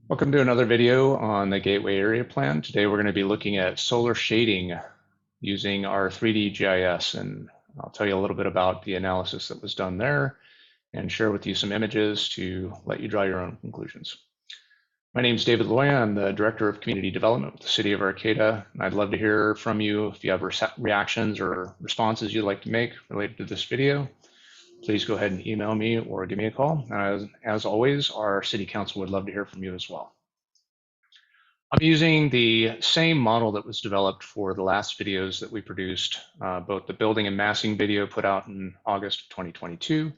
Welcome to another video on the Gateway Area Plan. Today we're going to be looking at solar shading using our 3D GIS, and I'll tell you a little bit about the analysis that was done there and share with you some images to let you draw your own conclusions. My name is David Loya. I'm the Director of Community Development with the City of Arcata, and I'd love to hear from you if you have reactions or responses you'd like to make related to this video. Please go ahead and email me or give me a call. As always, our City Council would love to hear from you as well. I'm using the same model that was developed for the last videos that we produced, both the building and massing video put out in August of 2022,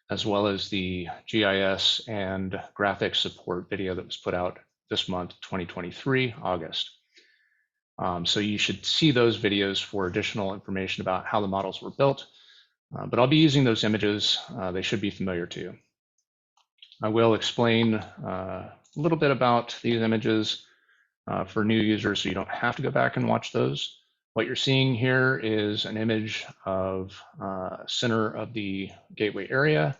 as well as the GIS and graphics support video that was put out this month, 2023, August. So you should see those videos for additional information about how the models were built. But I'll be using those images. They should be familiar to you. I will explain a little bit about these images for new users so you don't have to go back and watch those. What you're seeing here is an image of center of the gateway area.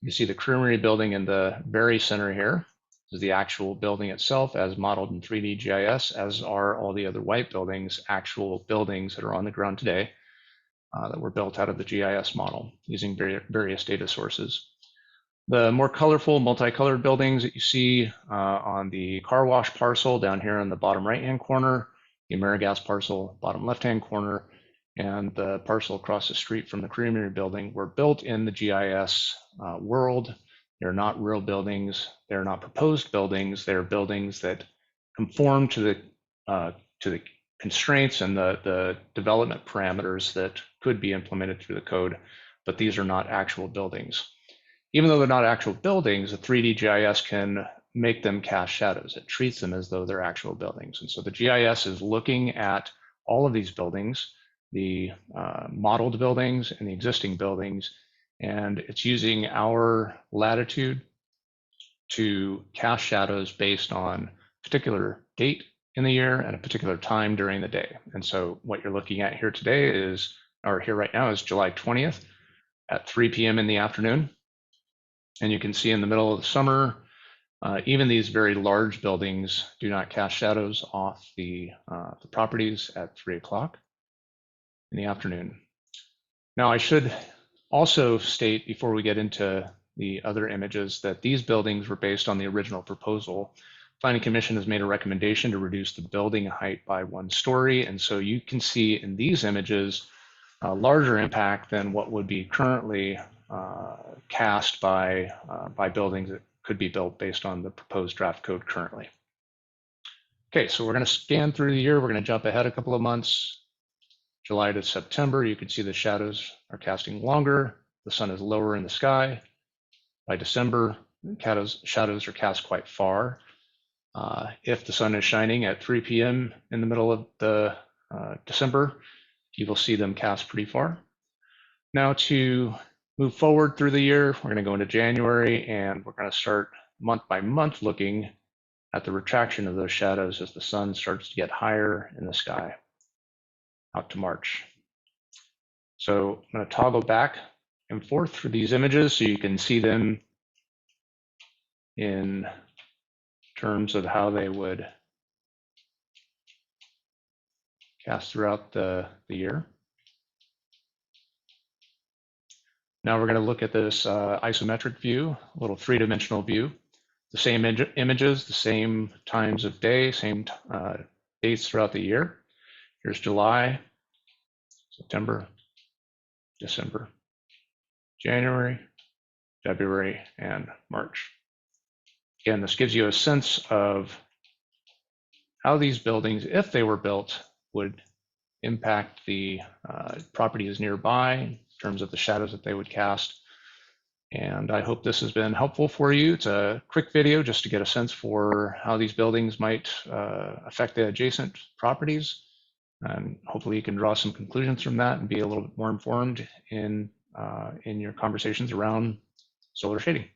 You see the creamery building in the very center here. This is the actual building itself as modeled in 3D GIS, as are all the other white buildings, actual buildings that are on the ground today. That were built out of the GIS model using various data sources. The more colorful, multicolored buildings that you see on the car wash parcel down here in the bottom right-hand corner, the AmeriGas parcel, bottom left-hand corner, and the parcel across the street from the creamery building were built in the GIS world. They're not real buildings. They're not proposed buildings. They're buildings that conform to the constraints and the development parameters that could be implemented through the code, but these are not actual buildings. Even though they're not actual buildings, the 3D GIS can make them cast shadows. It treats them as though they're actual buildings. And so the GIS is looking at all of these buildings, the modeled buildings and the existing buildings, and it's using our latitude to cast shadows based on a particular date in the year and a particular time during the day. And so what you're looking at here today is, or here right now is July 20th at 3 p.m. in the afternoon. And you can see in the middle of the summer, even these very large buildings do not cast shadows off the properties at 3 o'clock in the afternoon. Now I should also state before we get into the other images that these buildings were based on the original proposal. Planning Commission has made a recommendation to reduce the building height by 1 story. And so you can see in these images a larger impact than what would be currently cast by buildings that could be built based on the proposed draft code currently. Okay, so we're going to scan through the year. We're going to jump ahead a couple of months. July to September, you can see the shadows are casting longer. The sun is lower in the sky. By December, shadows are cast quite far. If the sun is shining at 3 p.m. in the middle of the December, you will see them cast pretty far. Now to move forward through the year, we're going to go into January and we're going to start month by month looking at the retraction of those shadows as the sun starts to get higher in the sky out to March. So I'm going to toggle back and forth for these images so you can see them in terms of how they would cast throughout the year. Now we're going to look at this isometric view, a little three-dimensional view. The same images, the same times of day, same dates throughout the year. Here's July, September, December, January, February, and March. Again, this gives you a sense of how these buildings, if they were built, would impact the properties nearby in terms of the shadows that they would cast. And I hope this has been helpful for you. It's a quick video just to get a sense for how these buildings might affect the adjacent properties. And hopefully you can draw some conclusions from that and be a little bit more informed in your conversations around solar shading.